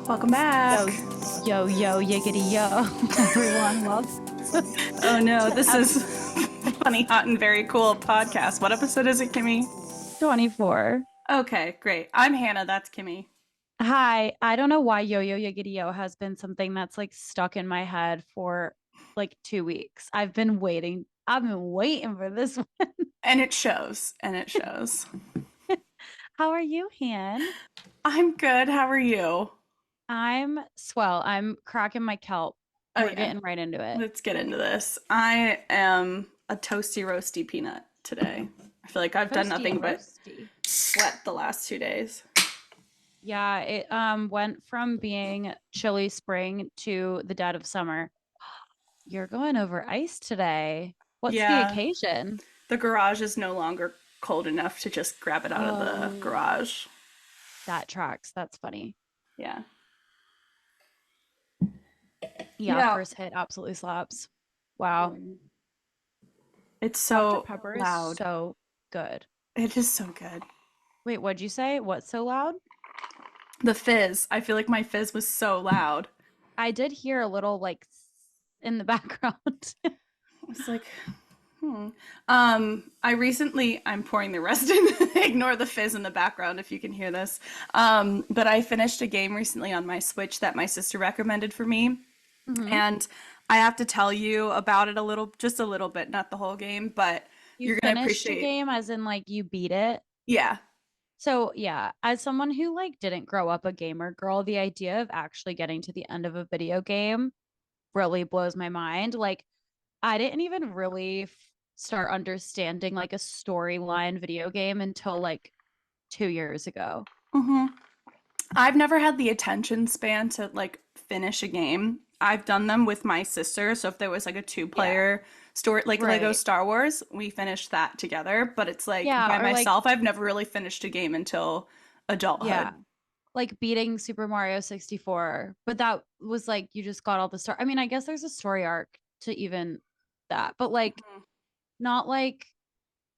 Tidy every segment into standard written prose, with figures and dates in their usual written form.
Welcome back. Yo, yo, yiggity yo, everyone. Welcome Oh no, to this is Funny, Hot, and Very Cool podcast. What episode is it, Kimmy? 24. Okay, great. I'm Hannah. That's Kimmy. Hi, I don't know why yo, yo, yiggity yo has been something that's like stuck in my head for like 2 weeks. I've been waiting for this one. And it shows. And it shows. How are you, Han? I'm good. How are you? I'm swell. I'm cracking my kelp. Oh We're yeah. getting right into it. Let's get into this. I am a toasty roasty peanut today. I feel like I've done Toasty nothing and but roasty. sweat the last 2 days. Yeah, it went from being chilly spring to the dead of summer. You're going over ice today. What's the Yeah, occasion? the garage is no longer cold enough to just grab it out of the Oh, garage. that tracks. That's funny. Yeah. Yeah, Yeah. first hit absolutely slaps. Wow. It's Dr. so Pepper is loud. so good. It is so good. Wait, what'd you say? What's so loud? The fizz. I feel like my fizz was so loud. I did hear a little like in the background. It's like, hmm. I'm pouring the rest in. Ignore the fizz in the background if you can hear this. But I finished a game recently on my Switch that my sister recommended for me. hmm And I have to tell you about it just a little bit, not the whole game, but You you're gonna finished a appreciate. game as in like you beat it. Yeah, So yeah, as someone who like didn't grow up a gamer girl, the idea of actually getting to the end of a video game really blows my mind. Like I didn't even really start understanding like a storyline video game until like 2 years ago. hmm I've never had the attention span to like finish a game. I've done them with my sister. So if there was like a two Yeah. player story, like Lego Right. Star Wars, we finished that together. But it's like Yeah. by Or like, myself, I've never really finished a game until yeah, adulthood. like beating Super Mario 64. But that was like, you just got all the story. I mean, I guess there's a story arc to even that, but like, Mhm. not like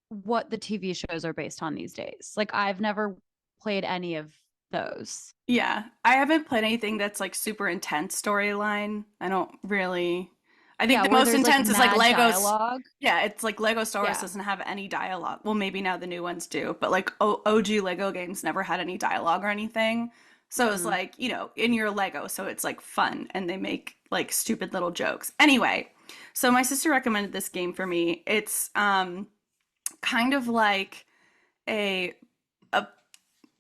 what the TV shows are based on these days. Like, I've never played any of those. Yeah, I haven't played anything that's like super intense storyline. I don't really. I think Yeah. the Where most there's like intense is like mad Legos. dialogue. Yeah, it's like Lego Star Wars Yeah. doesn't have any dialogue. Well, maybe now the new ones do, but like OG Lego games never had any dialogue or anything. So it's hmm like, in your Lego, so it's like fun and they make like stupid little jokes. Anyway, so my sister recommended this game for me. It's kind of like a a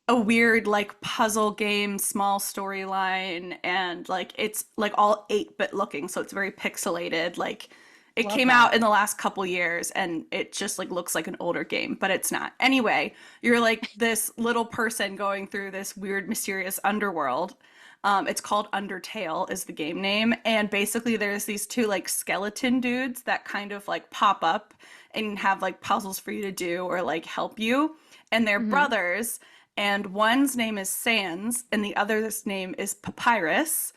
a weird like puzzle game, small storyline, and like it's like all 8-bit looking, so it's very pixelated. Like it Love came out that. in the last couple years and it just like looks like an older game, but it's not. Anyway, you're like this little person going through this weird mysterious underworld. It's called Undertale is the game name, and basically there's these two like skeleton dudes that kind of like pop up and have like puzzles for you to do or like help you, and they're hmm brothers, and one's name is Sans and the other's name is Papyrus.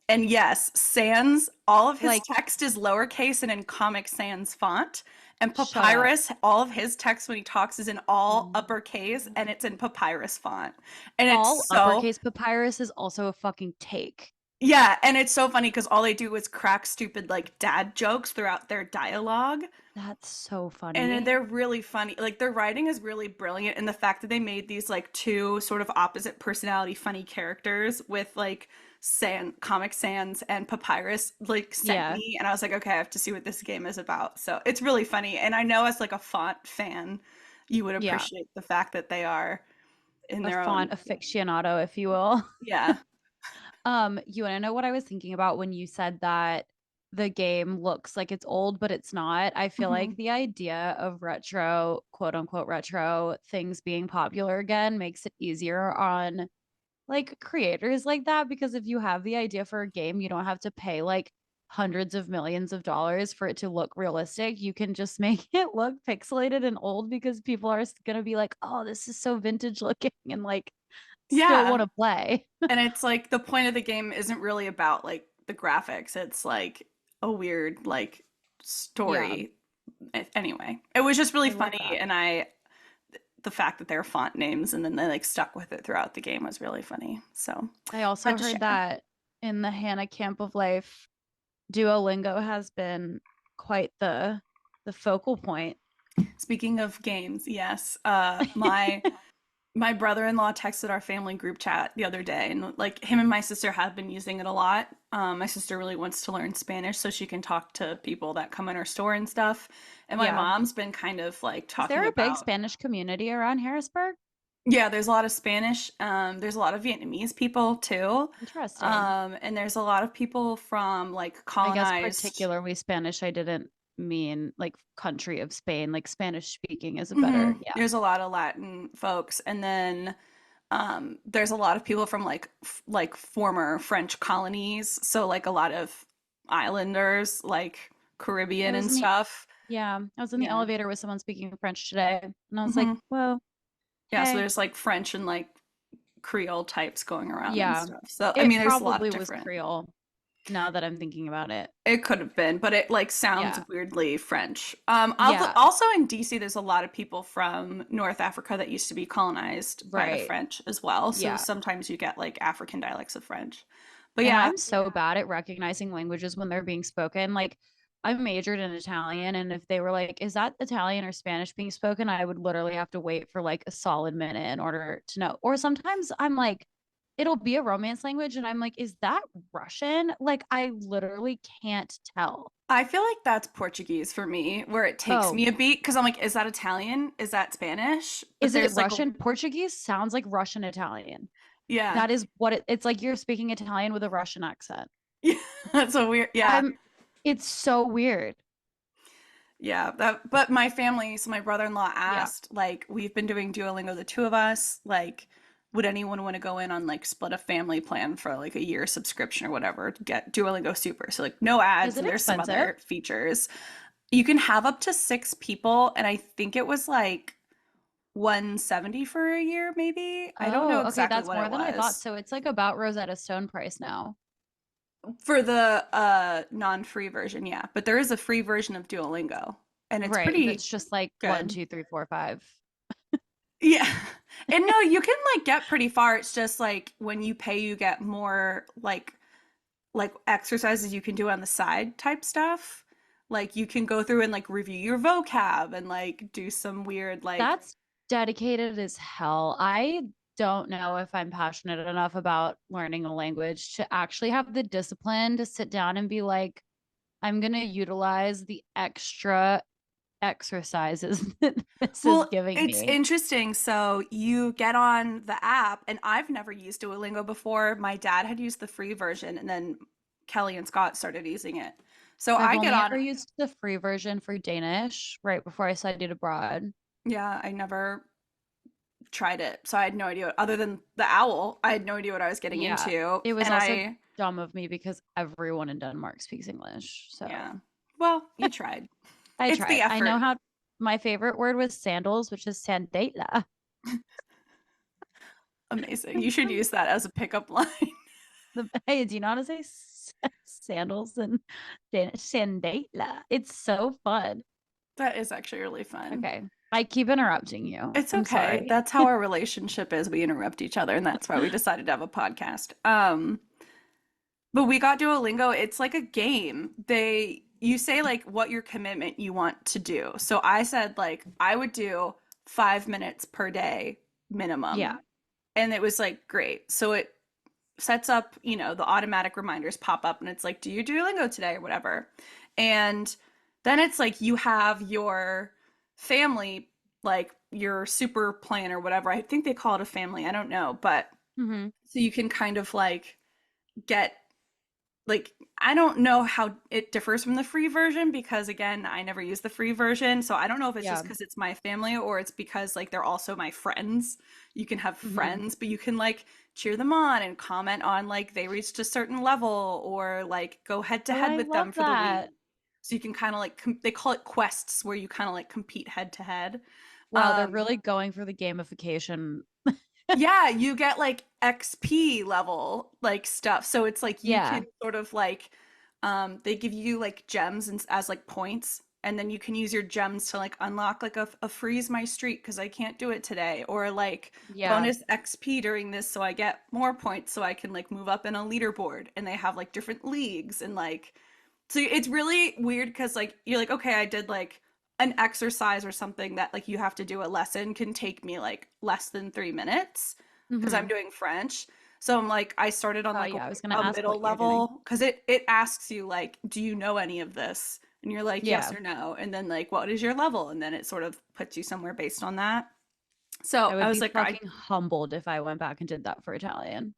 And yes, Sans, all of his Like, text is lowercase and in Comic Sans font. And shut up. Papyrus, all of his text when he talks is in all uppercase and it's in Papyrus font. And All it's so, uppercase papyrus is also a fucking take. yeah, and it's so funny because all they do is crack stupid like dad jokes throughout their dialogue. That's so And then funny. they're really funny. Like their writing is really brilliant, and the fact that they made these like two sort of opposite personality funny characters with like Comic Sans and Papyrus like sent Yeah, me, and I was like, okay, I have to see what this game is about. So it's really funny, and I know as like a font fan, you would yeah. appreciate the fact that they are in A their own. font aficionado, if you will. Yeah. You want to know what I was thinking about when you said that the game looks like it's old, but it's not? I feel hmm like the idea of retro, quote unquote retro things being popular again makes it easier on like creators like that because if you have the idea for a game, you don't have to pay like hundreds of millions of dollars for it to look realistic. You can just make it look pixelated and old because people are going to be like, "Oh, this is so vintage looking," and like still Yeah. want to play. And it's like the point of the game isn't really about like the graphics. It's like a weird like Yeah, story. Anyway, it was just really I love funny, that. and I the fact that they're font names and then they like stuck with it throughout the game was really funny. So I also had to heard share. that in the Hannah Camp of Life, Duolingo has been quite the focal point. Speaking of games, yes, my brother-in-law texted our family group chat the other day, and like him and my sister have been using it a lot. My sister really wants to learn Spanish so she can talk to people that come in her store and stuff. And my Yeah. mom's been kind of like Is talking there a big about, Spanish community around Harrisburg? yeah, there's a lot of Spanish. There's a lot of Vietnamese people too. Interesting. And there's a lot of people from like I guess colonized. particularly Spanish. I didn't mean like country of Spain. Like Spanish speaking is a better, Mhm. yeah. There's a lot of Latin folks, and then there's a lot of people from like like former French colonies, so like a lot of islanders, like I Caribbean was and in the stuff. Yeah, I was in the Yeah. elevator with someone speaking French today, and I was like, Hmm. "Whoa, Yeah, so hey." there's like French and like Creole types going around and Yeah. stuff. So I It mean, there's a lot of probably was different. Creole now that I'm thinking about it. It could have been, but it like sounds Yeah. weirdly French. Yeah, Also in DC, there's a lot of people from North Africa that used to be colonized by the right. French as well. So Yeah. sometimes you get like African dialects of French. But And yeah, I'm so bad at recognizing languages when they're being spoken. Like, I majored in Italian, and if they were like, "Is that Italian or Spanish being spoken?" I would literally have to wait for like a solid minute in order to know. Or sometimes I'm like, it'll be a romance language, and I'm like, "Is that Russian?" Like, I literally can't tell. I feel like that's Portuguese for me, where it takes Oh, me a beat because I'm like, is that Italian? Is that Spanish? But is it there's like a, Russian? Portuguese sounds like Russian Italian. yeah. That is what it's like you're speaking Italian with a Russian accent. Yeah, that's so weird. Yeah. I'm It's so weird. Yeah, that but my family, so my brother-in-law Yeah. asked, like, we've been doing Duolingo, the two of us, like, would anyone want to go in on like split a family plan for like a year subscription or whatever to get Duolingo Super? So like no Is ads it and there's some expensive? other features. You can have up to 6 people, and I think it was like 170 for a year, maybe. I don't know Oh, okay, exactly that's what more it than I thought. was. So it's like about Rosetta Stone price now. For the non-free version, yeah. But there is a free version of Duolingo, and it's Right. pretty That's just like one, good. two, three, four, five. Yeah. And no, you can like get pretty far. It's just like when you pay, you get more like exercises you can do on the side type stuff. Like you can go through and like review your vocab and like do some weird like That's dedicated as hell. I don't know if I'm passionate enough about learning a language to actually have the discipline to sit down and be like, I'm going to utilize the extra exercises that this is well, giving it's me. interesting. So you get on the app, and I've never used Duolingo before. My dad had used the free version, and then Kelly and Scott started using it. So I've I get only on, ever used the free version for Danish right before I studied abroad. yeah, I never tried it. So I had no idea, other than the owl, I had no idea what I was getting Yeah. into. It was And also I, dumb of me because everyone in Denmark speaks English. So yeah, well, you tried. I It's the tried. I know effort. how my favorite word was sandals, which is sandala. Amazing. You should use that as a pickup line. Hey, do you know how to say sandals and Danish? Sandala. It's so fun. That is actually really fun. Okay. I keep interrupting you. It's I'm okay. sorry. That's how our relationship is. We interrupt each other, and that's why we decided to have a podcast. But we got Duolingo. It's like a game. You say like what your commitment you want to do. So I said like I would do 5 minutes per day Yeah. minimum. And it was like great. So it sets up, the automatic reminders pop up and it's like, do you Duolingo today or whatever. And then it's like you have your family, like your super plan or whatever. I think they call it a family. I don't know. But Hmm. so you can kind of like get like I don't know how it differs from the free version because again, I never use the free version. So I don't know if it's just Yeah. because it's my family or it's because like they're also my friends. You can have Hmm. friends, but you can like cheer them on and comment on like they reached a certain level or like go head to Oh, head I with love them for the week. that. So you can kind of like they call it quests where you kind of like compete head to head. Wow, they're Um really going for the gamification. yeah, you get like XP level like stuff. So it's like you Yeah. can sort of like they give you like gems and as like points and then you can use your gems to like unlock like a freeze my streak because I can't do it today, or like Yeah. bonus XP during this so I get more points so I can like move up in a leaderboard. And they have like different leagues and like so it's really weird because like you're like, okay, I did like an exercise or something that like you have to do a lesson can take me like less than 3 minutes because I'm Mm-hmm. doing French. So I'm like, I started on Oh like yeah, I was gonna a ask middle what you're doing. level because it asks you like, do you know any of this? And you're like, yes Yeah. or no. And then like, what is your level? And then it sort of puts you somewhere based on that. So I I would was be like, I fucking humbled if I went back and did that for Italian.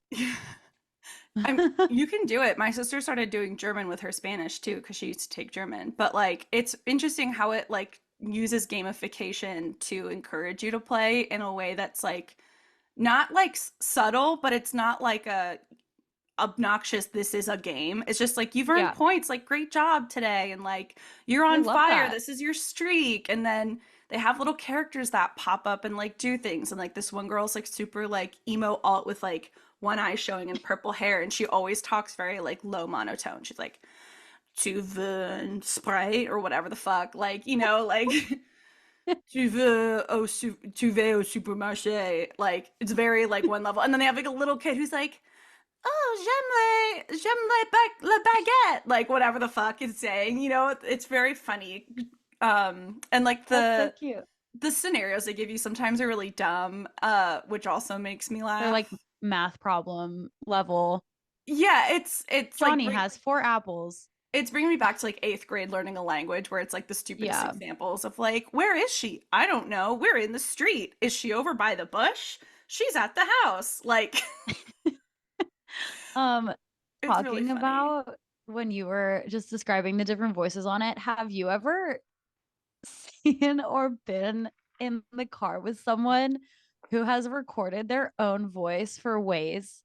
I'm you can do it. My sister started doing German with her Spanish too because she used to take German. But like it's interesting how it like uses gamification to encourage you to play in a way that's like not like subtle, but it's not like a obnoxious this is a game. It's just like you've earned Yeah, points, like great job today and like you're I on love fire. that. This is your streak. And then they have little characters that pop up and like do things. And like this one girl's like super like emo alt with like one eye showing and purple hair and she always talks very like low monotone. She's like tu veux Sprite or whatever the fuck. Like, like tu vas au supermarché. Like it's very like one level. And then they have like a little kid who's like oh, la baguette, like whatever the fuck is saying, it's very funny. And like That's so cute. the scenarios they give you sometimes are really dumb, which also makes me They're like laugh. math problem level. Yeah, it's like Johnny has 4 apples. it's bringing me back to like eighth grade learning a language where it's like the stupidest Yeah. examples of like, where is she? I don't know. We're in the street. Is she over by the bush? She's at the house. Like, Um, it's really talking funny. about when you were just describing the different voices on it, have you ever seen or been in the car with someone who has recorded their own voice for Waze?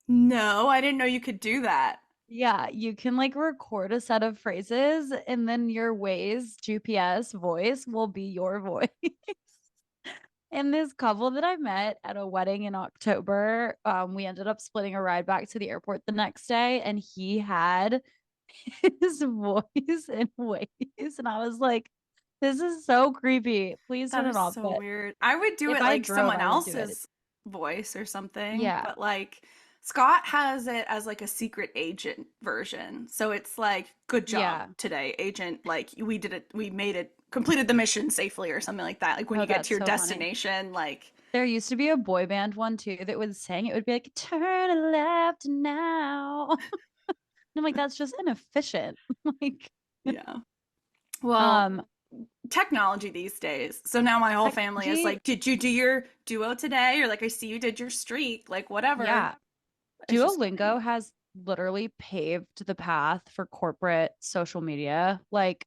No, I didn't know you could do that. Yeah, you can like record a set of phrases and then your Waze GPS voice will be your voice. And this couple that I met at a wedding in October, we ended up splitting a ride back to the airport the next day, and he had his voice in Waze, and I was like, "This is so creepy. Please That turn it is off." so But weird. I would do if it I like drove, someone I would do it. else's voice or something, Yeah, but like Scott has it as like a secret agent version. So it's like, good job yeah. today, agent. Like we did it, we made it, completed the mission safely or something like that. Like when Oh, you get that's to your so funny. destination, like, There used to be a boy band one too that would sing. It would be like, "Turn left now." And I'm like, that's just inefficient. Like, yeah. Well, um, technology these days. So now my whole family is technology, like, did you do your duo today? Or like, I see you did your streak, like whatever. yeah. It's just Duolingo funny. has literally paved the path for corporate social media. Like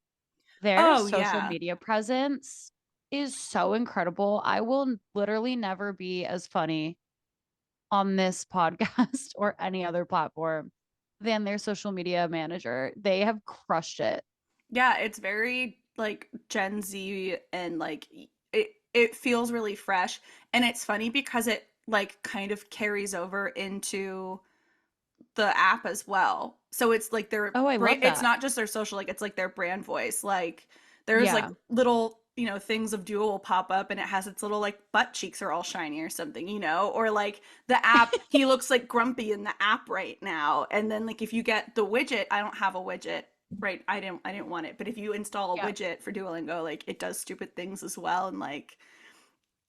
their Oh, social yeah. media presence is so incredible. I will literally never be as funny on this podcast or any other platform than their social media manager. They have crushed it. Yeah, it's very like Gen Z and like it feels really fresh and it's funny because it like kind of carries over into the app as well. So it's like their Oh, I brand, love it's that. not just their social, like it's like their brand voice. Like there's like Yeah. little, things of Duo will pop up and it has its little like butt cheeks are all shiny or something, or like the app, he looks like grumpy in the app right now. And then like if you get the widget, I don't have a widget. Right, I didn't want it, but if you install a Yeah. widget for Duolingo, like it does stupid things as well, and like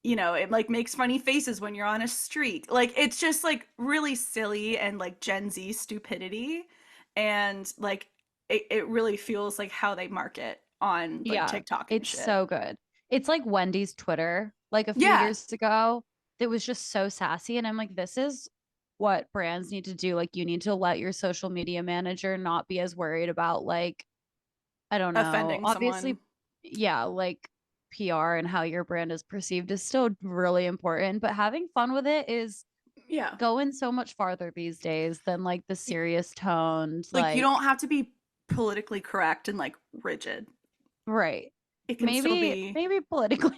it like makes funny faces when you're on a street. Like it's just like really silly and like Gen Z stupidity. And like it really feels like how they market on like Yeah. TikTok and It's shit. so good. It's like Wendy's Twitter, like a few Yeah, years ago, that was just so sassy. And I'm like, this is what brands need to do. Like, you need to let your social media manager not be as worried about, like, I don't know. offending Obviously, someone. yeah, like PR and how your brand is perceived is still really important, but having fun with it is Yeah. going so much farther these days than like the serious toned, Like you like, don't have to be politically correct and like rigid. right. It can still Maybe, be, maybe politically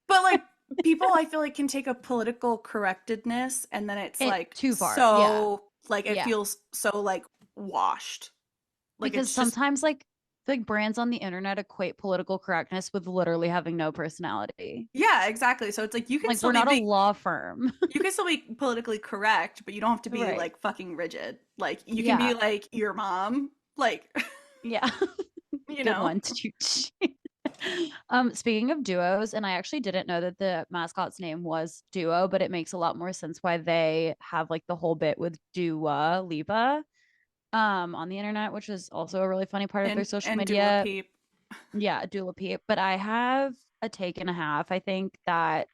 but like people I feel like can take a political correctedness and then it's it like too far. Yeah. so like it Yeah. feels so like washed. Like Because it's just sometimes like like brands on the internet equate political correctness with literally having no personality. Yeah, exactly. So it's like Like we're not a law firm. you can still be politically correct, but you don't have to be Right. like fucking rigid. Like you can be Yeah. like your mom, like Yeah. you Good know. one. Speaking of duos, and I actually didn't know that the mascot's name was Duo, but it makes a lot more sense why they have like the whole bit with Dua Lipa on the internet, which is also a really funny part of their social And Dula media. Peep. Yeah, Dua Peep. But I have a take and a half. I think that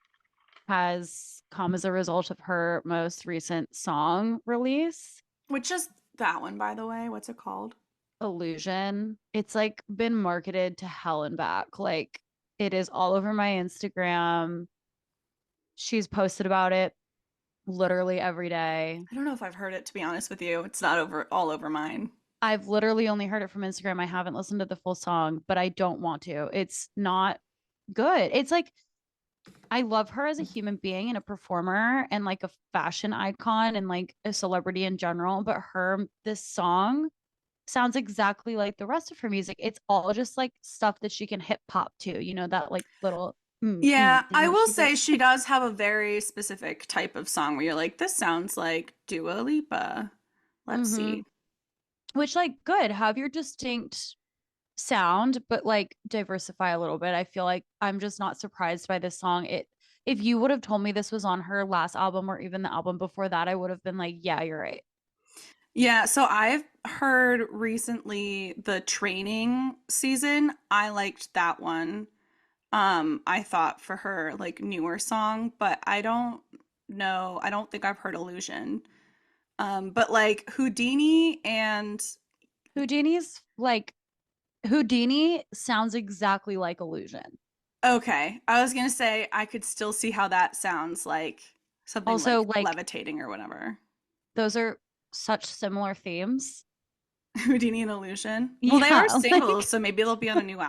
has come as a result of her most recent song release, Which is that one, by the way. What's it called? Illusion. It's like been marketed to hell and back. Like it is all over my Instagram. She's posted about it literally every day. I don't know if I've heard it, to be honest with you. It's not over all over mine. I've literally only heard it from Instagram. I haven't listened to the full song, but I don't want to. It's not good. It's like I love her as a human being and a performer and like a fashion icon and like a celebrity in general, but this song sounds exactly like the rest of her music. It's all just like stuff that she can hip hop to, that like little Yeah, thing I that will she say does. she does have a very specific type of song where you're like, this sounds like Dua Lipa. Let's Hmm. see. Which like good, have your distinct sound, but like diversify a little bit. I feel like I'm just not surprised by this song. If you would have told me this was on her last album or even the album before that, I would have been like, yeah, you're right. Yeah, so I've heard recently the training season. I liked that one. I thought for her like newer song, but I don't know. I don't think I've heard Illusion. But like Houdini and Houdini's like Houdini sounds exactly like Illusion. okay, I was gonna say I could still see how that sounds like something Also, like like levitating or whatever. those are such similar themes. Houdini and Illusion. Well, they are Yeah, singles, like so maybe they'll be on a new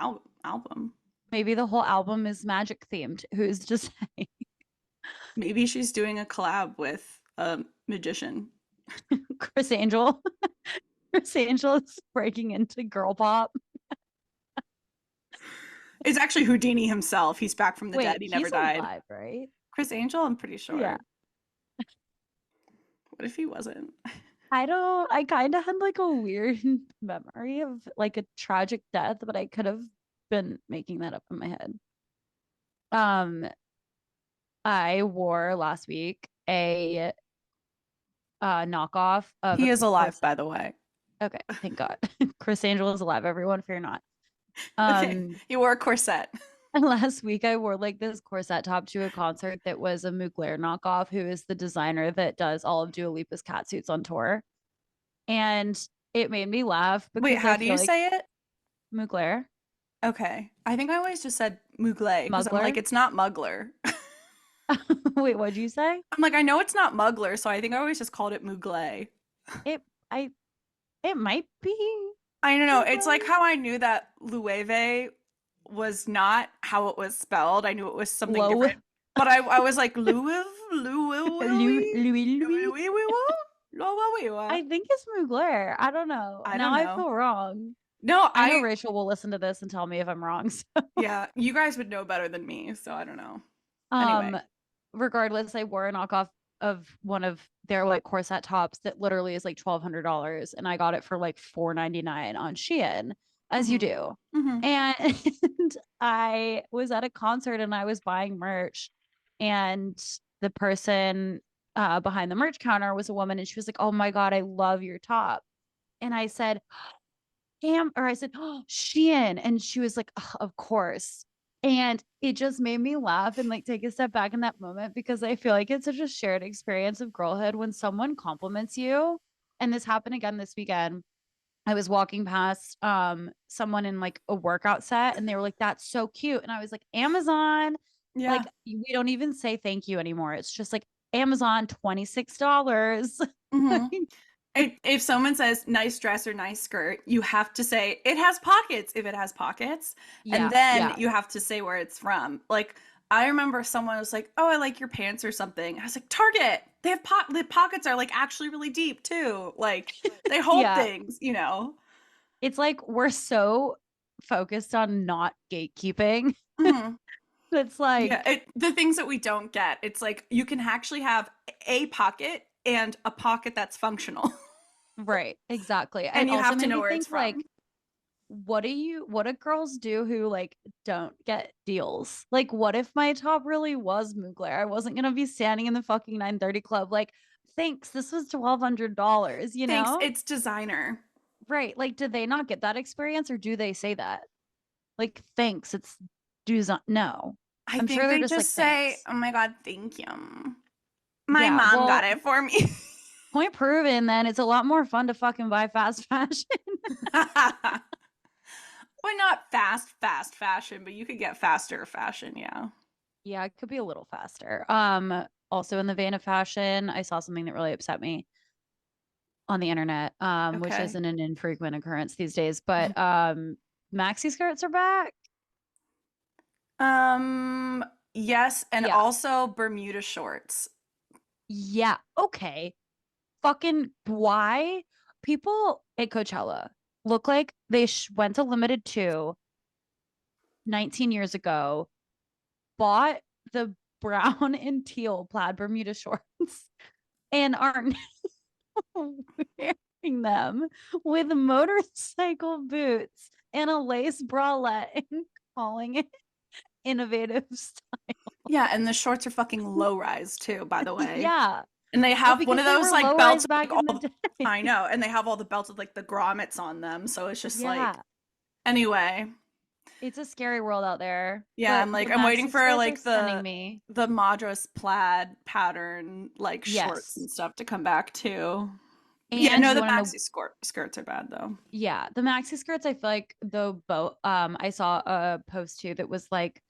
album. maybe the whole album is magic themed. Who's to say? Maybe she's doing a collab with a magician. Chris Angel. Chris Angel is breaking into girl pop. It's actually Houdini himself. He's back from the dead. Wait, He never he's died. alive, right? Chris Angel, I'm pretty Yeah. sure. What if he wasn't? I kind of had like a weird memory of like a tragic death, but I could have been making that up in my head. Um, I wore last week a knockoff of He a is alive, corset. by the way. Okay, thank God. Chris Angel is alive, everyone, fear not. Okay, Um, he wore a corset. and last week I wore like this corset top to a concert that was a Mugler knockoff, who is the designer that does all of Dua Lipa's cat suits on tour. And it made me laugh Wait, because I how do feel you like say it? Mugler, Okay. I think I always just said Mugler because I'm like, Mugler. it's not Mugler. Wait, what'd you say? I'm like, I know it's not Mugler, so I think I always just called it Mugler. It I it might be I don't know. It's like Mugler. how I knew that Loewe was not how it was spelled. I knew it was something Low different. But I was like, Louis, Louis, Louis Louis Louis, Louis. Louis, I think it's Mugler. I don't know. I Now don't I know. feel wrong. No, I know Rachel will listen to this and tell me if I'm wrong. yeah, you guys would know better than me, so I don't know. Anyway, Um, regardless, I wore a knockoff of one of their like corset tops that literally is like $1,200, and I got it for like $4.99 on Shein, as you hmm do. hmm And I was at a concert and I was buying merch, and the person behind the merch counter was a woman, and she was like, "Oh my God, I love your top." And I said, or I said, "Oh, Shein." And she was like, "Ugh, of course." And it just made me laugh and like take a step back in that moment because I feel like it's such a shared experience of girlhood when someone compliments you. And this happened again this weekend. I was walking past someone in like a workout set and they were like, "That's so cute." And I was like, "Amazon." yeah. Like we don't even say thank you anymore. It's just like Amazon $26. hmm if someone says nice dress or nice skirt, you have to say it has pockets if it has pockets, and Yeah, then yeah. you have to say where it's from. Like I remember someone was like, "Oh, I like your pants" or something. I was like, "Target. They have the pockets are like actually really deep too. Like they hold Yeah. things, you know." It's like we're so focused on not gatekeeping. Mhm. It's Yeah, like, the things that we don't get. It's like you can actually have a pocket and a pocket that's functional, right, exactly. It and you also have to made know me where it's think like, from. what do girls do who like don't get deals? Like, what if my top really was Mugler? I wasn't gonna be standing in the fucking 930 club like, thanks, this was $1,200, you Thanks, know? it's designer. Right. Like, did they not get that experience or do they say that? Like, thanks, it's do not no. I I'm sure think they're they just like, just say, thanks. "Oh my God, thank you. My Yeah, mom got well, it for me." point proven, then it's a lot more fun to fucking buy fast fashion. Well, not fast fashion, but you could get faster fashion, yeah. Yeah, it could be a little faster. Also in the vein of fashion, I saw something that really upset me on the internet, which Okay. isn't an infrequent occurrence these days, but maxi skirts are back. Um, yes, and Yeah. also Bermuda shorts. Yeah. Okay. Fucking why people at Coachella look like they went to limited two 19 years ago, bought the brown and teal plaid Bermuda shorts and are wearing them with motorcycle boots and a lace bralette and calling it innovative style. Yeah, and the shorts are fucking low rise too, by the way. Yeah. And they Well, have one because of they those were like low belts rise with, back like in all the day. I know, and they have all the belts with like the grommets on them, so it's just like Yeah. anyway. It's a scary world out there. Yeah, But I'm the like I'm waiting maxi for skirts are like sending me. the Madras plaid pattern like shorts Yes. and stuff to come back too. Yeah, And no, you the want to know, skirts are bad though. yeah, the maxi skirts, I feel like the boat, I saw a post too that was like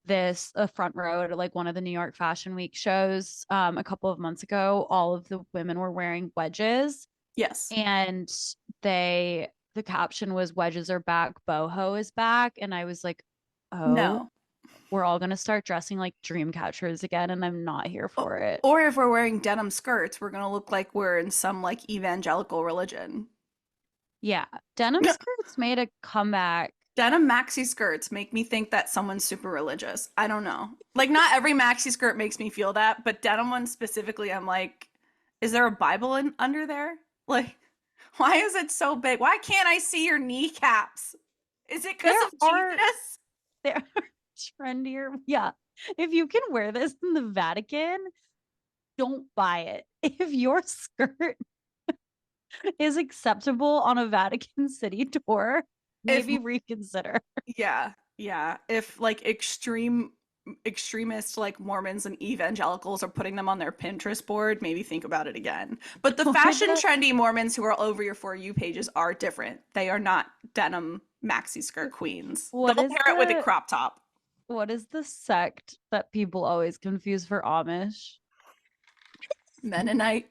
this a front row at like one of the New York Fashion Week shows a couple of months ago. All of the women were wearing wedges Yes. and the caption was wedges are back, boho is back. And I was like, oh, No. we're all gonna start dressing like dream catchers again, and I'm not here O- for it. Or if we're wearing denim skirts, we're gonna look like we're in some like evangelical religion. Yeah, denim skirts made a comeback. Denim maxi skirts make me think that someone's super religious. I don't know. Like, not every maxi skirt makes me feel that, but denim ones specifically, I'm like, is there a Bible in under there? Like, why is it so big? Why can't I see your kneecaps? Is it because There of are Jesus? there are trendier. Yeah. If you can wear this in the Vatican, don't buy it. If your skirt is acceptable on a Vatican City tour, If maybe reconsider. Yeah, yeah. If like extremist like Mormons and evangelicals are putting them on their Pinterest board, maybe think about it again. But the Or fashion the trendy Mormons who are all over your For You pages are different. They are not denim maxi skirt queens. what They'll is pair it with a the crop top. what is the sect that people always confuse for Amish? Mennonite.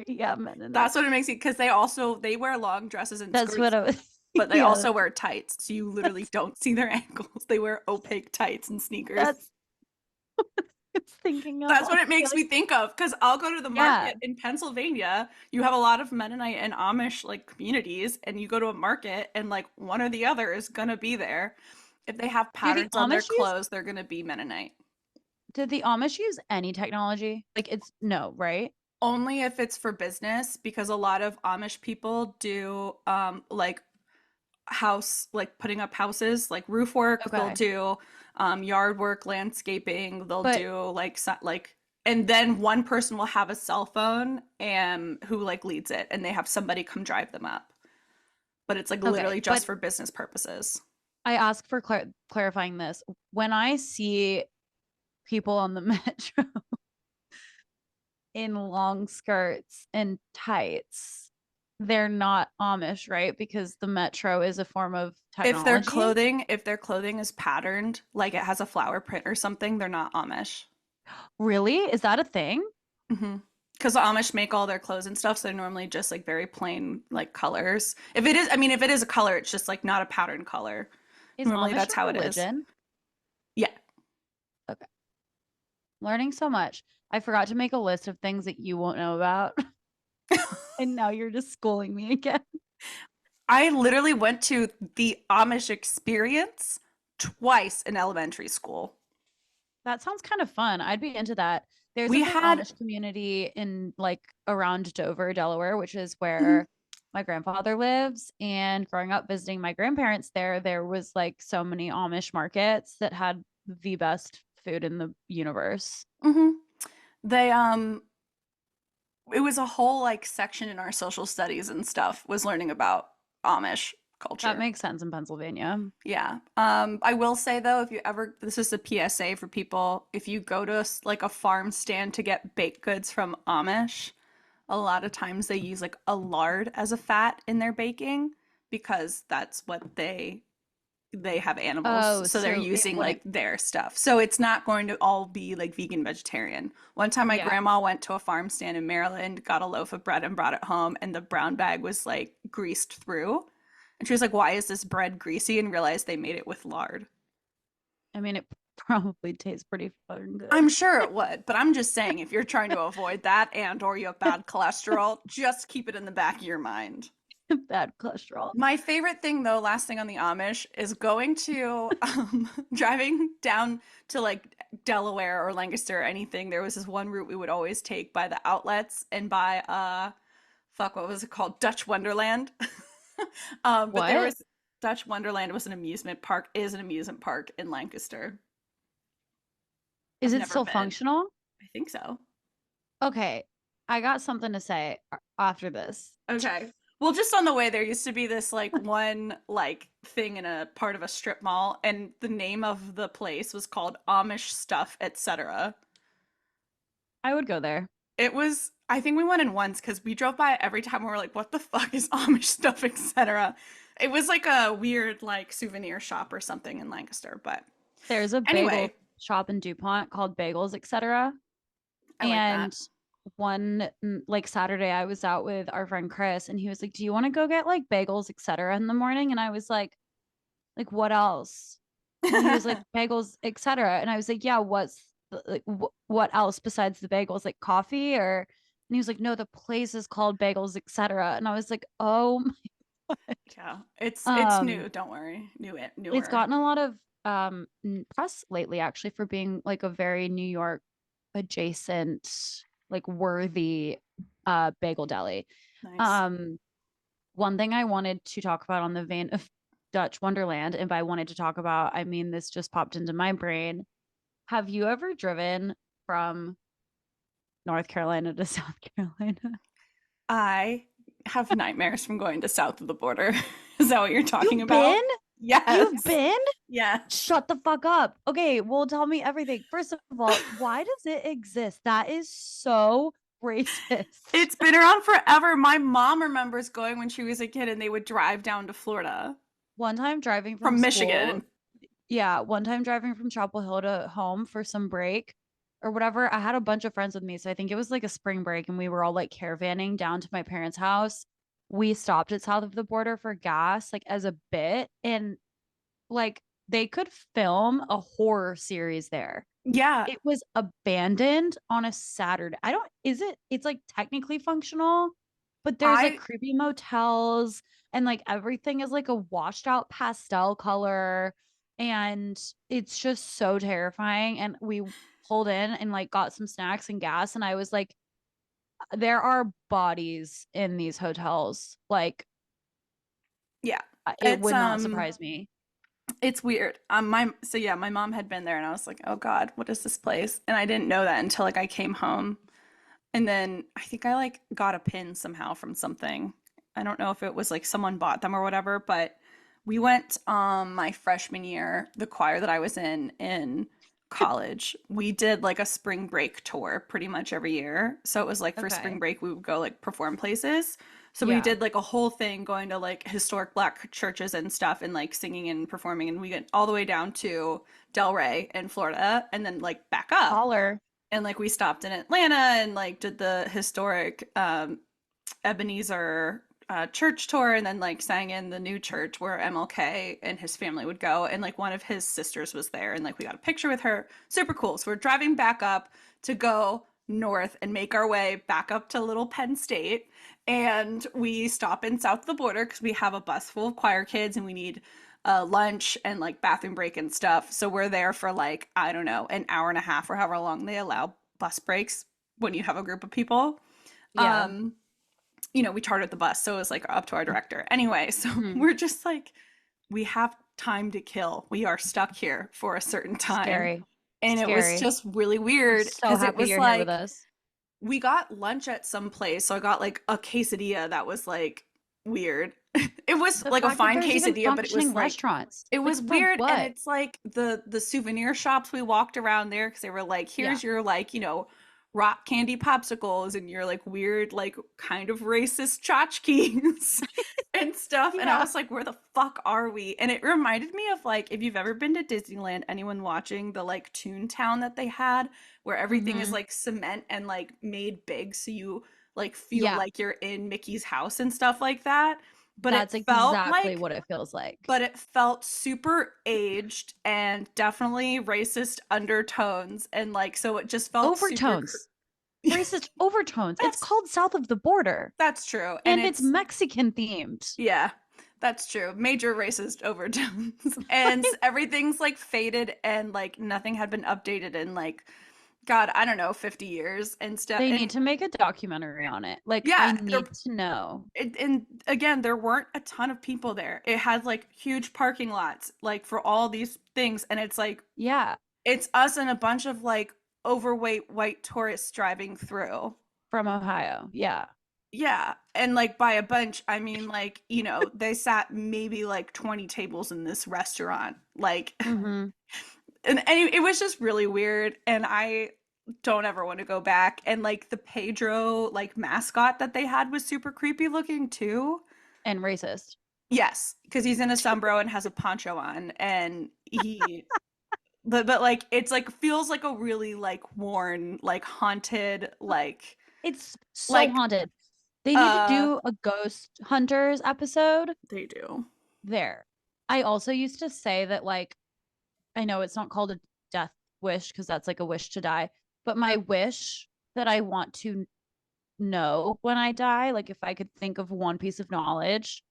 Yeah, Mennonite. That's what it makes me because they wear long dresses and That's what skirts, I was. but they Yeah, also wear tights, so you literally that's don't see their ankles. They wear opaque tights and sneakers. that's it's thinking of That's what all it makes like me think of because I'll go to the yeah. market in Pennsylvania. You have a lot of Mennonite and Amish like communities, and you go to a market, and like one or the other is gonna be there. If they have Do the patterns on their Amish use clothes, they're gonna be Mennonite. did the Amish use any technology? Like it's no, right? Only if it's for business, because a lot of Amish people do like house like putting up houses like roof work, they'll Okay. do yard work, landscaping, they'll But do like like and then one person will have a cell phone and who like leads it and they have somebody come drive them up, but it's like okay, literally but just for business purposes. I ask for clarifying this. When I see people on the metro in long skirts and tights, they're not Amish, right? Because the metro is a form of technology. If their clothing is patterned like it has a flower print or something, they're not Amish. Really? Is that a thing? Mm-hmm. Because the Amish make all their clothes and stuff, so they're normally just like very plain like colors. If it is, I mean, if it is a color, it's just like not a pattern color. Is Normally Amish that's how a it is. religion? Yeah. Okay. Learning so much. I forgot to make a list of things that you won't know about. And now you're just schooling me again. I literally went to the Amish experience twice in elementary school. That sounds kind of fun. I'd be into that. There's a We big had, Amish community in like around Dover, Delaware, which is mhm, where my grandfather lives. And growing up visiting my grandparents there, there was like so many Amish markets that had the best food in the universe. mhm. They it was a whole like section in our social studies and stuff was learning about Amish That culture. makes sense in Pennsylvania. Yeah. I will say though, if you ever, this is a PSA for people, if you go to like a farm stand to get baked goods from Amish, a lot of times they use like a lard as a fat in their baking because that's what they have animals, Oh, so they're so it using wouldn't. like their stuff. So it's not going to all be like vegan vegetarian. One time my Yeah. grandma went to a farm stand in Maryland, got a loaf of bread and brought it home, and the brown bag was like greased through. And she was like, "Why is this bread greasy?" And realized they made it with lard. I mean, it probably tastes pretty fucking I'm good. sure it would, but I'm just saying if you're trying to avoid that and or you have bad cholesterol, just keep it in the back of your mind. Bad cholesterol. My favorite thing, though, last thing on the Amish, is going to driving down to like Delaware or Lancaster or anything. There was this one route we would always take by the outlets and by fuck, what was it called? Dutch Wonderland. But there What? was Dutch Wonderland was an amusement park, is an amusement park in Lancaster. Is I've it never still been. functional? I think so. Okay, I got something to say after this. Okay. Well, just on the way, there used to be this like one like thing in a part of a strip mall, and the name of the place was called Amish Stuff, etc. I would go there. It was, I think we went in once because we drove by it every time. We were like, "What the fuck is Amish Stuff, etc." It was like a weird like souvenir shop or something in Lancaster, but There's a bagel anyway, shop in DuPont called Bagels, etc. I like that. And one like Saturday, I was out with our friend Chris, and he was like, "Do you want to go get like bagels, etc. in the morning?" And I was like what else? And he was like, "Bagels, etc." And I was like, "Yeah, like what else besides the bagels? Like coffee or?" And he was like, "No, the place is called Bagels, etc." And I was like, "Oh my." Yeah, it's Um, new. Don't worry, it's newer. gotten a lot of press lately actually for being like a very New York adjacent, like worthy bagel deli. Nice. Um, one thing I wanted to talk about on the vein of Dutch Wonderland, and by wanted to talk about, I mean this just popped into my brain. Have you ever driven from North Carolina to South Carolina? I have nightmares from going to south of the border. Is that what you're talking You've about? been? You've Yes. been? Yes. Shut the fuck up. Okay, well, tell me everything. First of all, why does it exist? That is so racist. It's been around forever. My mom remembers going when she was a kid and they would drive down to Florida One time driving from from school, Michigan. yeah, one time driving from Chapel Hill to home for some break or whatever. I had a bunch of friends with me, so I think it was like a spring break, and we were all like caravanning down to my parents' house. We stopped at south of the border for gas, like as a bit, and like they could film a horror series there. Yeah. It was abandoned on a Saturday. I don't, is it, it's like technically functional, but there's like I creepy motels and like everything is like a washed out pastel color. And it's just so terrifying. And we pulled in and like got some snacks and gas. And I was like, there are bodies in these hotels. Like, yeah. it It's would not surprise me. it's weird. My so yeah, my mom had been there and I was like, "Oh God, what is this place?" And I didn't know that until like I came home. And then I think I like got a pin somehow from something. I don't know if it was like someone bought them or whatever, but we went my freshman year, the choir that I was in college. We did like a spring break tour pretty much every year. So it was like for spring Okay. break we would go like perform places. So we Yeah. did like a whole thing going to like historic black churches and stuff and like singing and performing and we went all the way down to Delray in Florida and then like back up Holler. and like we stopped in Atlanta and like did the historic Ebenezer church tour and then like sang in the new church where MLK and his family would go and like one of his sisters was there and like we got a picture with her. Super cool. So we're driving back up to go north and make our way back up to Little Penn State. And we stop in south of the border because we have a bus full of choir kids and we need lunch and like bathroom break and stuff. So we're there for like, I don't know, an hour and a half or however long they allow bus breaks when you have a group of people. Yeah. Um, we chartered the bus, so it was like up to our director. Anyway, so Mhm. we're just like, we have time to kill. We are stuck here for a certain time. Scary. And it was Scary. just really I'm weird so because it happy was you're here with like, us. we got lunch at some place. So I got like a quesadilla that was like weird. It was The like a fact that fine there's even quesadilla, but it was functioning like, restaurants. it Like was for weird. And what? it's like the souvenir shops we walked around there because they were like, Yeah. here's your like, rock candy popsicles and your like weird, like kind of racist tchotchkes and stuff. And I Yeah. was like, where the fuck are we? And it reminded me of like, if you've ever been to Disneyland, anyone watching the like Toontown that they had, where everything is Hmm. like cement and like made big so you like feel Yeah. like you're in Mickey's house and stuff like that. But it That's felt exactly like what it feels like. but it felt super aged and definitely racist undertones and like so it just felt super Overtones. Racist overtones. It's that's called South of the Border. that's true and And it's it's Mexican themed. yeah, that's true, major racist overtones and everything's like faded and like nothing had been updated in like god I don't know 50 years and stuff They need and to make a documentary on it. Like, I yeah need to know. and again there weren't a ton of people there. It had like huge parking lots like for all these things and it's like Yeah. it's us and a bunch of like overweight white tourists driving through. From Ohio. Yeah. Yeah. And like by a bunch, I mean like, they sat maybe like 20 tables in this restaurant. Like, Hmm. and it was just really weird. And I don't ever want to go back. And like the Pedro like mascot that they had was super creepy looking too. And racist. Yes, because he's in a sombro and has a poncho on, and but like it's like feels like a really like worn like haunted It's so like haunted. They need to uh do a Ghost Hunters episode they do. there. I also used to say that, like, I know it's not called a death wish because that's like a wish to die, but my wish that I want to know when I die, like, if I could think of one piece of knowledge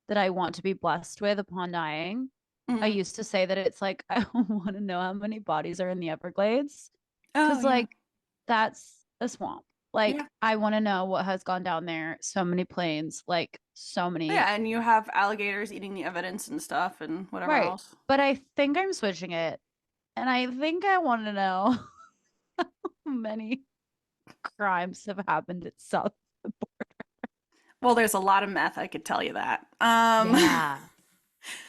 that I want to be blessed with upon dying, I Mhm. used to say that it's like, I want to know how many bodies are in the Everglades. Oh Cause yeah. like that's a swamp. Like, Yeah. I want to know what has gone down there. So many planes, like so many. Yeah, and you have alligators eating the evidence and stuff and whatever Right. else. But I think I'm switching it. And I think I want to know how many crimes have happened at South. Well, there's a lot of meth, I could tell you that. Yeah,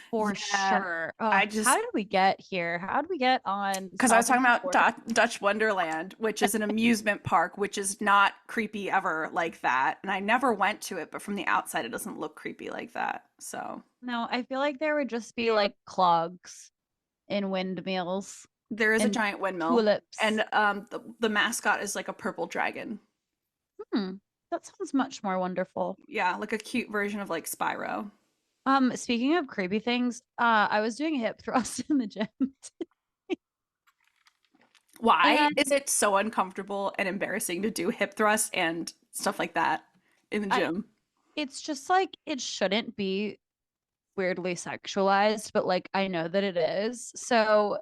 for Yeah, sure. I Oh, how just did we get here? How did we get on because I was South of talking the about Border? Dutch Wonderland, which is an amusement park, which is not creepy ever like that. And I never went to it, but from the outside, it doesn't look creepy like that. So No, I feel like there would just be like clogs and windmills there is a and giant windmill, tulips. and the mascot is like a purple dragon. Hmm, that sounds much more wonderful. Yeah, like a cute version of like Spyro. Speaking of creepy things, I was doing hip thrust in the gym. Why And is it so uncomfortable and embarrassing to do hip thrust and stuff like that in the I gym? it's just like it shouldn't be weirdly sexualized, but like I know that it is. So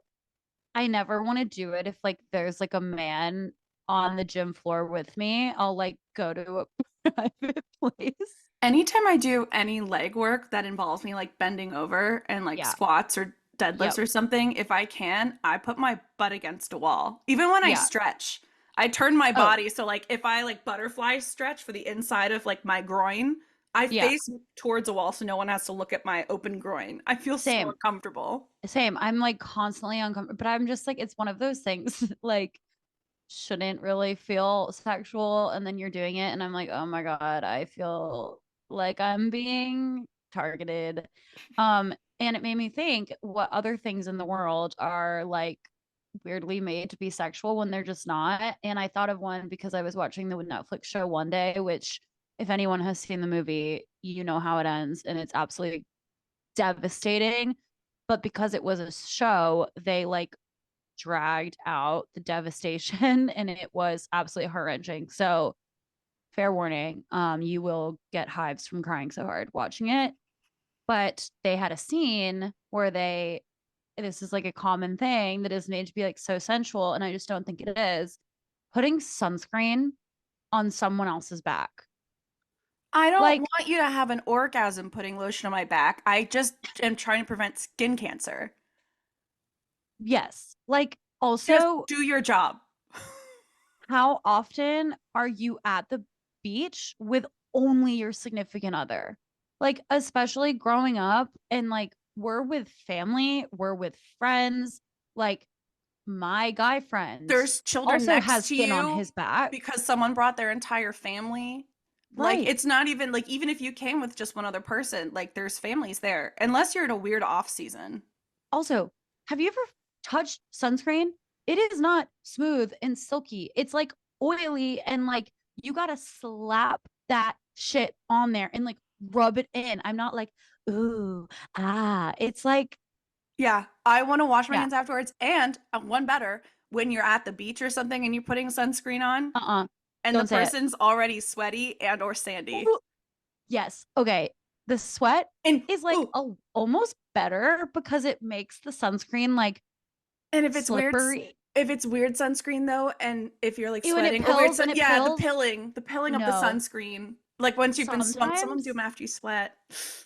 I never want to do it if like there's like a man on the gym floor with me. I'll like go to a private place. Anytime I do any leg work that involves me like bending over and like Yeah. squats or deadlifts Yep. or something, if I can, I put my butt against a wall. Even when I Yeah. stretch, I turn my Oh, body so like if I like butterfly stretch for the inside of like my groin, I yeah. face towards a wall so no one has to look at my open groin. I feel so Same. uncomfortable. Same. I'm like constantly uncomfortable, but I'm just like it's one of those things like shouldn't really feel sexual and then you're doing it and I'm like, "Oh my God, I feel like I'm being targeted." And it made me think what other things in the world are like weirdly made to be sexual when they're just not. And I thought of one because I was watching the Netflix show One Day, which if anyone has seen the movie, you know how it ends and it's absolutely devastating. But because it was a show, they like dragged out the devastation and it was absolutely heart-wrenching. So fair warning, you will get hives from crying so hard watching it. But they had a scene where this is like a common thing that is made to be like so sensual, and I just don't think it is, putting sunscreen on someone else's back. I don't Like, want you to have an orgasm putting lotion on my back. I just am trying to prevent skin cancer. yes. Like, Just also, do your job. how often are you at the beach with only your significant other? Like, especially growing up, and like, we're with family, we're with friends. Like, my guy friend There's children also next has to been on you his back. because someone brought their entire family. Like, Right. it's not even like, even if you came with just one other person, like, there's families there, unless you're in a weird off season. Also, have you ever touched sunscreen? It is not smooth and silky. It's like oily and like you gotta slap that shit on there and like rub it in. I'm not like, ooh, ah. It's like, Yeah, I want to wash my yeah, hands afterwards. And one better, when you're at the beach or something and you're putting sunscreen on uh-uh. and the Don't say it. person's already sweaty and or sandy. Ooh, yes. Okay. The sweat And is like ooh, almost better because it makes the sunscreen like and slippery. if it's weird sunscreen though, and if you're like Ew, and it sweating or weird pills sun, and it yeah, pills. the pilling of the No. sunscreen. Like once you've been some of them do Sometimes them after you sweat.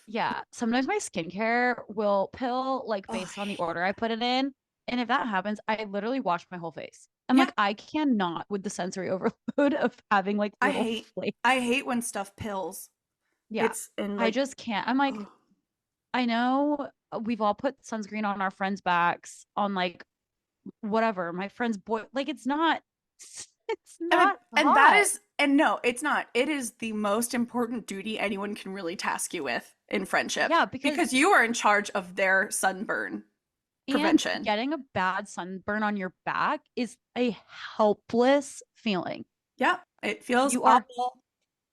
yeah, sometimes my skincare will pill like Oh, based on the order I put it in. And if that happens, I literally wash my whole face. I'm yeah, like, I cannot with the sensory overload of having like I little hate flakes. I hate when stuff pills. Yeah, It's in I like just can't. I'm like, oh. I know we've all put sunscreen on our friends' backs on like whatever. My friend's boy, like it's not And that hot. is and no, it's not. It is the most important duty anyone can really task you with in friendship Yeah, because because you are in charge of their sunburn and prevention. getting a bad sunburn on your back is a helpless feeling. Yeah, it feels You are awful.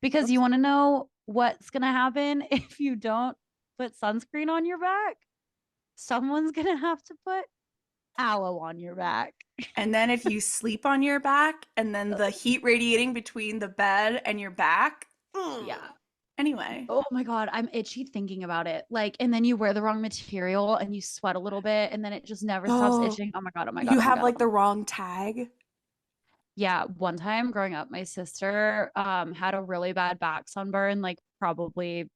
because you Oops. want to know what's going to happen if you don't put sunscreen on your back? Someone's going to have to put aloe on your back. And then if you sleep on your back and then the heat radiating between the bed and your back. Ugh. Yeah. Anyway. Oh my God, I'm itchy thinking about it. Like, and then you wear the wrong material and you sweat a little bit and then it just never stops Oh, itching. Oh my God, oh my God, you oh my have God. like Oh the my. wrong tag. Yeah, one time growing up, my sister had a really bad back sunburn, like probably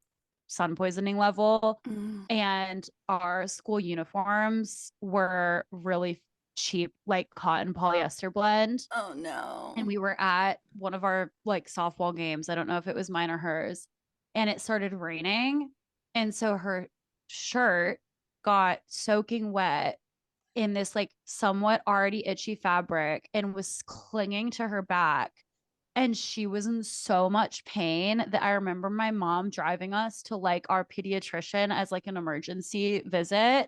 sun poisoning level. Mm. And our school uniforms were really cheap, like cotton polyester blend. Oh And no. we were at one of our like softball games. I don't know if it was mine or hers. And it started raining. And so her shirt got soaking wet in this like somewhat already itchy fabric and was clinging to her back. And she was in so much pain that I remember my mom driving us to like our pediatrician as like an emergency visit.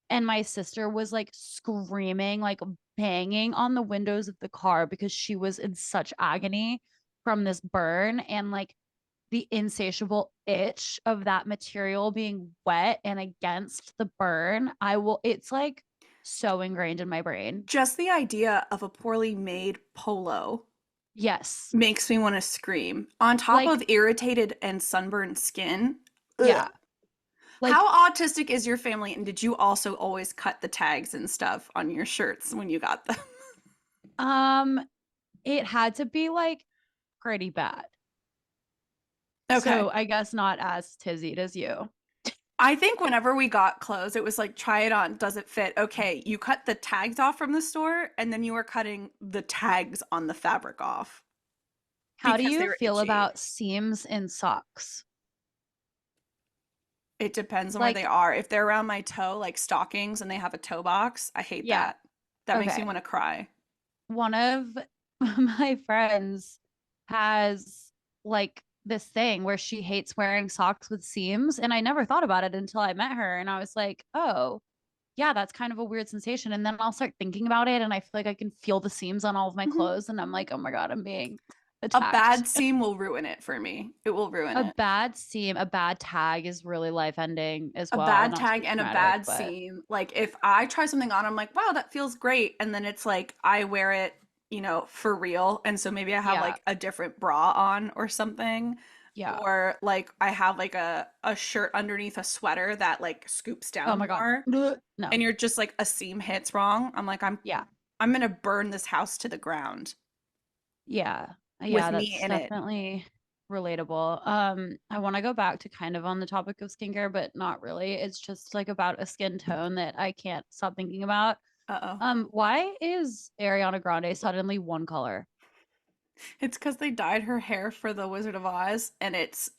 And my sister was like screaming, like banging on the windows of the car because she was in such agony from this burn and like the insatiable itch of that material being wet and against the burn. It's like so ingrained in my brain. Just the idea of a poorly made polo Yes. makes me want to scream. On top Like, of irritated and sunburned skin. Ugh. yeah. Like, How autistic is your family? And did you also always cut the tags and stuff on your shirts when you got them? um, it had to be like pretty bad. Okay. So I guess not as tizzied as you. I think whenever we got clothes, it was like, try it on. Does it fit? Okay. You cut the tags off from the store, and then you were cutting the tags on the fabric off How do because they you were feel itchy. about seams in socks? It depends on where they Like, are. If they're around my toe, like stockings, and they have a toe box, I hate yeah, that. That makes me okay. want to cry. One of my friends has like this thing where she hates wearing socks with seams. And I never thought about it until I met her. And I was like, oh, yeah, that's kind of a weird sensation. And then I'll start thinking about it. And I feel like I can feel the seams on all of my Mhm. clothes. And I'm like, oh my God, I'm being A attacked. bad seam will ruin it for me. It will ruin A it. bad seam, a bad tag is really life ending as A well. bad Not to tag be and a dramatic, bad but seam. Like if I try something on, I'm like, wow, that feels great. And then it's like I wear it, for real. And so maybe I have yeah, like a different bra on or something. yeah. Or like I have like a shirt underneath a sweater that like scoops Oh down my God. more. Bleh. No. And you're just like a seam hits wrong. I'm like, Yeah. I'm gonna burn this house to the ground Yeah. with Yeah, me that's in it. definitely relatable. I want to go back to kind of on the topic of skincare, but not really. It's just like about a skin tone that I can't stop thinking about. Uh-oh. Why is Ariana Grande suddenly one color? It's because they dyed her hair for the Wizard of Oz, and it's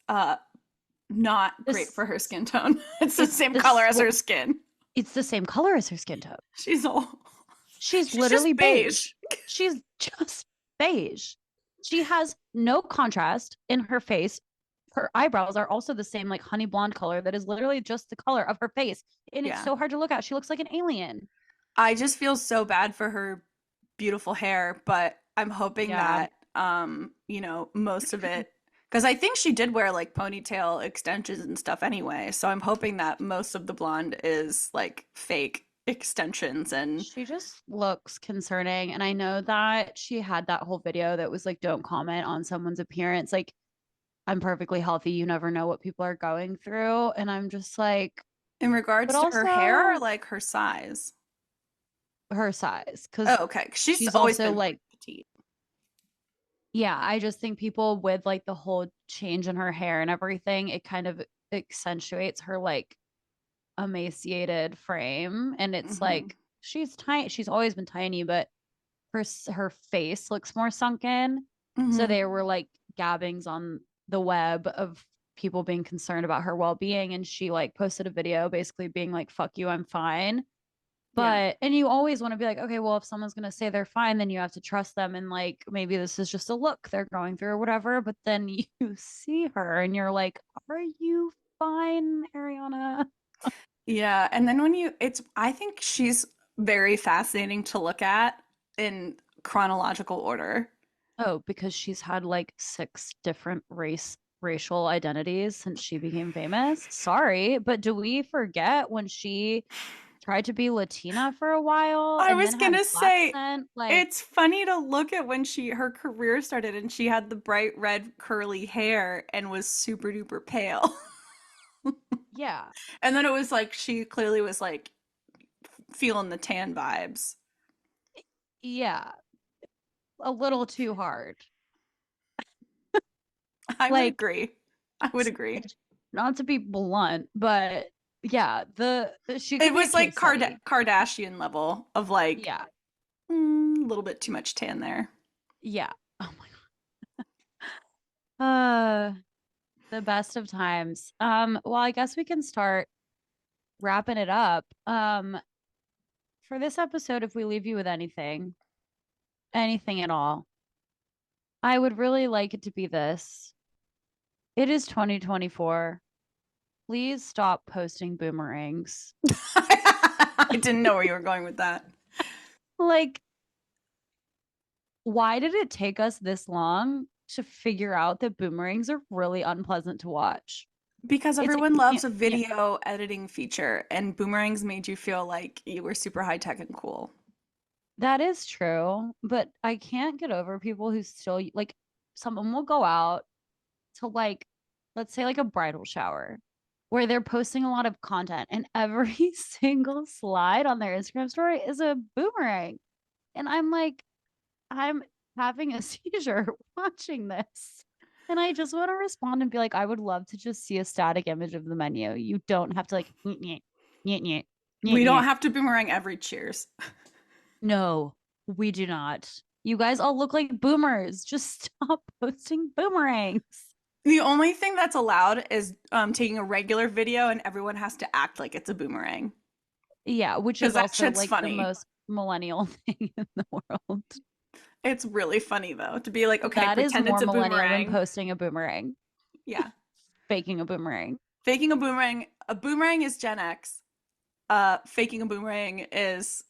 not great This for her skin tone. It's the it's same color this as well, her skin. it's the same color as her skin tone. She's all She's she's literally just beige. beige. She's just beige. She has no contrast in her face. Her eyebrows are also the same, like honey blonde color that is literally just the color of her face. And it's Yeah. so hard to look at. She looks like an alien. I just feel so bad for her beautiful hair, but I'm hoping Yeah. that most of it because I think she did wear like ponytail extensions and stuff anyway. So I'm hoping that most of the blonde is like fake extensions and She just looks concerning. And I know that she had that whole video that was like, don't comment on someone's appearance. Like, I'm perfectly healthy. You never know what people are going through. And I'm just like, in but regards to her hair or also like her size. her size. Cause Oh, okay. She's she's always also been like, pretty petite. yeah, I just think people with like the whole change in her hair and everything, it kind of accentuates her like emaciated frame. And it's Hmm. like she's tiny. She's always been tiny, but her face looks more sunken. So Hmm. there were like gabbings on the web of people being concerned about her well-being, and she like posted a video basically being like, "Fuck you, I'm fine." Yeah. But and you always want to be like, okay, well, if someone's gonna say they're fine, then you have to trust them, and like maybe this is just a look they're going through or whatever. But then you see her and you're like, are you fine, Ariana? Yeah. And then I think she's very fascinating to look at in chronological order. Oh, because she's had like six different racial identities since she became famous. Sorry, but do we forget when she tried to be Latina for a while I and was then had gonna black say, scent? Like, it's funny to look at when her career started and she had the bright red curly hair and was super duper pale. yeah, And then it was like she clearly was like feeling the tan vibes. yeah, a little too hard. I would Like, agree. I would agree. not to be blunt, but yeah, she It could be a was like case study. Kardashian level of like Yeah, a little bit too much tan there. yeah. Oh my God. The best of times. Well, I guess we can start wrapping it up. For this episode, if we leave you with anything at all, I would really like it to be this. It is 2024. Please stop posting boomerangs. I didn't know where you were going with that. Like, why did it take us this long to figure out that boomerangs are really unpleasant to watch? Because It's like everyone you loves can't, a yeah, video editing feature, and boomerangs made you feel like you were super high tech and cool. that is true, but I can't get over people who still like someone will go out to like let's say like a bridal shower where they're posting a lot of content and every single slide on their Instagram story is a boomerang. And I'm like, I'm having a seizure watching this. And I just want to respond and be like, I would love to just see a static image of the menu. You don't have to like, nyeh, nyeh, nyeh, nyeh, nyeh, We don't nyeh. have to boomerang every cheers. No, we do not. You guys all look like boomers. Just stop posting boomerangs. The only thing that's allowed is taking a regular video and everyone has to act like it's a boomerang. Yeah, which Because is that also shit's like the funny. most millennial thing in the world. It's really funny though to be like, okay, That is pretend it's more a millennial than boomerang. posting a boomerang, Yeah. faking a boomerang. Faking a boomerang is Gen X. Faking a boomerang is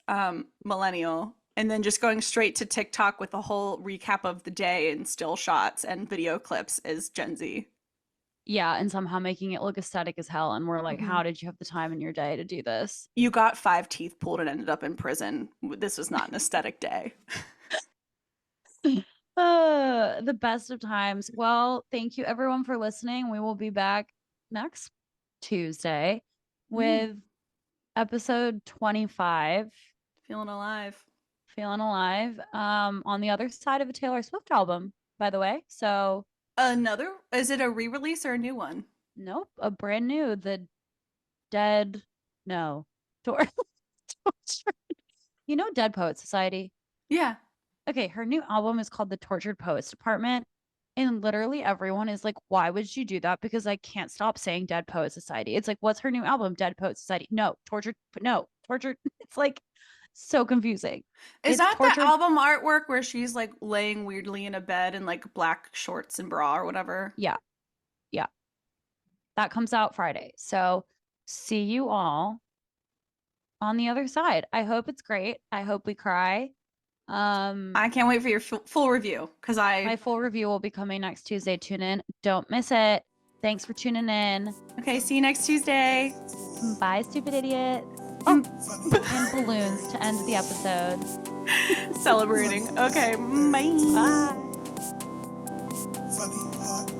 millennial. and then just going straight to TikTok with a whole recap of the day and still shots and video clips is Gen Z. Yeah, and somehow making it look aesthetic as hell. And we're like, Hmm. how did you have the time in your day to do this? You got 5 teeth pulled and ended up in prison. This was not an aesthetic day. The best of times. Well, thank you everyone for listening. We will be back next Tuesday Mm, with episode 25, feeling alive. Feeling Alive. On the other side of a Taylor Swift album, by the way. So, Another? Is it a re-release or a new one? nope, a brand new, the Dead, no, Tor- you know, Dead Poet Society. Yeah. Okay, her new album is called The Tortured Poets Department. And literally everyone is like, why would you do that? Because I can't stop saying Dead Poet Society. It's like, what's her new album? Dead Poet Society. No, tortured, no, tortured. It's like so confusing. Is It's that the tortured. album artwork where she's like laying weirdly in a bed in like black shorts and bra or whatever? Yeah, yeah. That comes out Friday. So see you all on the other side. I hope it's great. I hope we cry. I can't wait for your full review because My full review will be coming next Tuesday. Tune in. Don't miss it. Thanks for tuning in. Okay, see you next Tuesday. Bye, stupid idiots. Oh, and balloons to end the episode. Celebrating. Okay, bye. Bye. Funny heart.